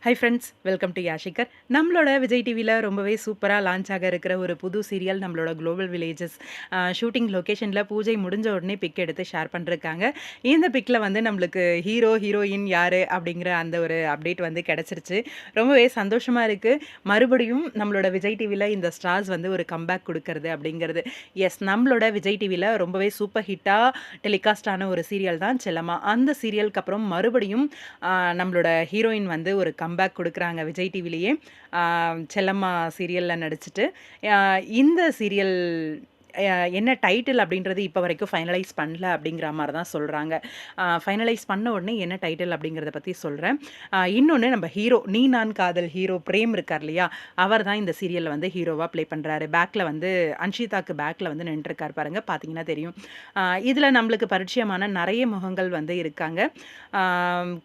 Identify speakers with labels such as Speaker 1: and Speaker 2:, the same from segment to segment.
Speaker 1: High friends, welcome to யாஷிகர். நம்மளோட விஜய் டிவியில் ரொம்பவே சூப்பராக லான்ச் ஆக இருக்கிற ஒரு புது சீரியல் நம்மளோட குளோபல் வில்லேஜஸ் ஷூட்டிங் லொக்கேஷனில் பூஜை முடிஞ்ச உடனே பிக் எடுத்து ஷேர் பண்ணிருக்காங்க. இந்த பிக்கில் வந்து நம்மளுக்கு ஹீரோ ஹீரோயின் யார் அப்படிங்கிற அந்த ஒரு அப்டேட் வந்து கிடச்சிருச்சு. ரொம்பவே சந்தோஷமாக இருக்குது. மறுபடியும் நம்மளோட விஜய் டிவியில் இந்த ஸ்டார்ஸ் வந்து ஒரு கம்பேக் கொடுக்கறது அப்படிங்கிறது. எஸ், நம்மளோட விஜய் டிவியில் ரொம்பவே சூப்பர் ஹிட்டாக டெலிகாஸ்ட் ஆன ஒரு சீரியல் தான் செல்லம்மா. அந்த சீரியலுக்கு அப்புறம் மறுபடியும் நம்மளோட ஹீரோயின் வந்து ஒரு கம்பேக் கொடுக்குறாங்க விஜய் டிவிலேயே. செல்லம்மா சீரியலில் நடிச்சிட்டு இந்த சீரியல் என்ன டைட்டில் அப்படின்றது இப்போ வரைக்கும் ஃபைனலைஸ் பண்ணல அப்படிங்கிற மாதிரி தான் சொல்கிறாங்க. ஃபைனலைஸ் பண்ண உடனே என்ன டைட்டில் அப்படிங்கிறத பற்றி சொல்கிறேன். இன்னொன்று, நம்ம ஹீரோ நீ நான் காதல் ஹீரோ பிரேம் இருக்கார் இல்லையா, அவர் தான் இந்த சீரியலில் வந்து ஹீரோவாக ப்ளே பண்ணுறாரு. பேக்கில் வந்து அன்ஷிதாக்கு பேக்கில் வந்து நின்றுருக்கார் பாருங்கள், பார்த்தீங்கன்னா தெரியும். இதில் நம்மளுக்கு பரிச்சயமான நிறைய முகங்கள் வந்து இருக்காங்க.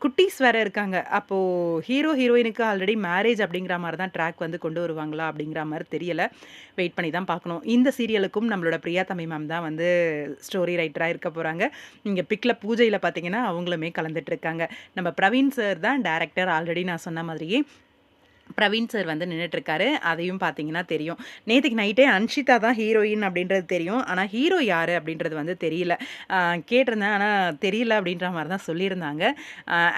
Speaker 1: குட்டீஸ் வேறு இருக்காங்க. அப்போது ஹீரோ ஹீரோயினுக்கு ஆல்ரெடி மேரேஜ் அப்படிங்கிற மாதிரி தான் ட்ராக் வந்து கொண்டு வருவாங்களா அப்படிங்கிற மாதிரி தெரியலை. வெயிட் பண்ணி தான் பார்க்கணும். இந்த சீரியலுக்கும் நம்மளோட பிரியா தமி மேம் தான் வந்து ஸ்டோரி ரைட்டராக இருக்க போகிறாங்க. இங்கே பிக்கில் பூஜையில் பார்த்தீங்கன்னா அவங்களுமே கலந்துட்டு இருக்காங்க. நம்ம பிரவீன் சார் தான் டைரக்டர். ஆல்ரெடி நான் சொன்ன மாதிரியே பிரவீன் சார் வந்து நின்றுட்டுருக்காரு. அதையும் பார்த்தீங்கன்னா தெரியும். நேற்றுக்கு நைட்டே அன்ஷிதா தான் ஹீரோயின் அப்படின்றது தெரியும். ஆனால் ஹீரோ யார் அப்படின்றது வந்து தெரியல. கேட்டிருந்தேன், ஆனால் தெரியல அப்படின்ற மாதிரி தான் சொல்லியிருந்தாங்க.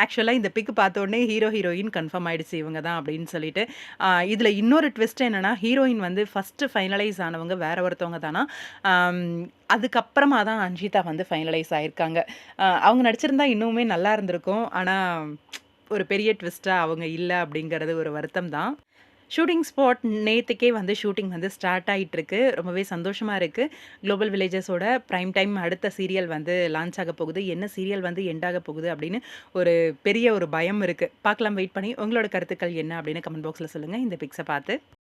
Speaker 1: ஆக்சுவலாக இந்த பிக்கு பார்த்தோடனே ஹீரோ ஹீரோயின் கன்ஃபார்ம் ஆகிடுச்சு இவங்க தான் அப்படின்னு சொல்லிட்டு. இதில் இன்னொரு ட்விஸ்ட் என்னென்னா, ஹீரோயின் வந்து ஃபஸ்ட்டு ஃபைனலைஸ் ஆனவங்க வேற ஒருத்தவங்க தானா. அதுக்கப்புறமா தான் அன்ஷிதா வந்து ஃபைனலைஸ் ஆயிருக்காங்க. அவங்க நடிச்சிருந்தா இன்னுமே நல்லா இருந்திருக்கும். ஆனால் ஒரு பெரிய ட்விஸ்ட்டாக அவங்க இல்லை அப்படிங்கிறது ஒரு வருத்தம் தான். ஷூட்டிங் ஸ்பாட் நேற்றுக்கே வந்து ஷூட்டிங் வந்து ஸ்டார்ட் ஆகிட்டுருக்கு. ரொம்பவே சந்தோஷமாக இருக்குது. குளோபல் வில்லேஜஸோட ப்ரைம் டைம் அடுத்த சீரியல் வந்து லான்ச் ஆக போகுது. என்ன சீரியல் வந்து எண்ட் ஆக போகுது அப்படின்னு ஒரு பெரிய ஒரு பயம் இருக்குது. பார்க்கலாம், வெயிட் பண்ணி. உங்களோட கருத்துக்கள் என்ன அப்படின்னு கமெண்ட் பாக்ஸில் சொல்லுங்கள் இந்த பிக்ஸை பார்த்து.